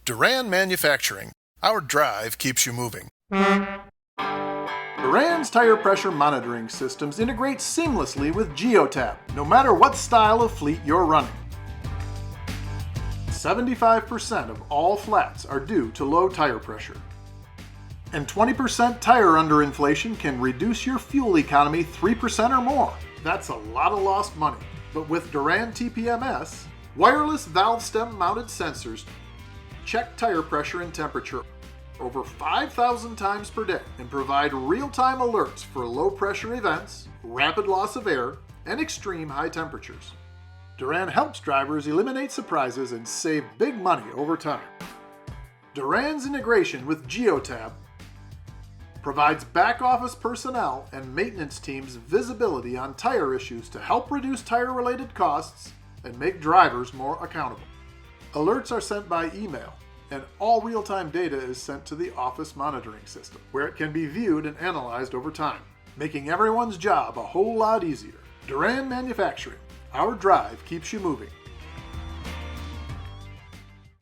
Doran Manufacturing. Our drive keeps you moving. Doran's tire pressure monitoring systems integrate seamlessly with Geotab, no matter what style of fleet you're running. 75% of all flats are due to low tire pressure. And 20% tire underinflation can reduce your fuel economy 3% or more. That's a lot of lost money. But with Doran TPMS, wireless valve stem mounted sensors check tire pressure and temperature over 5,000 times per day and provide real-time alerts for low pressure events, rapid loss of air, and extreme high temperatures. Doran helps drivers eliminate surprises and save big money over time. Doran's integration with Geotab provides back-office personnel and maintenance teams visibility on tire issues to help reduce tire-related costs and make drivers more accountable. Alerts are sent by email, and all real-time data is sent to the office monitoring system, where it can be viewed and analyzed over time, making everyone's job a whole lot easier. Doran Manufacturing. Our drive keeps you moving.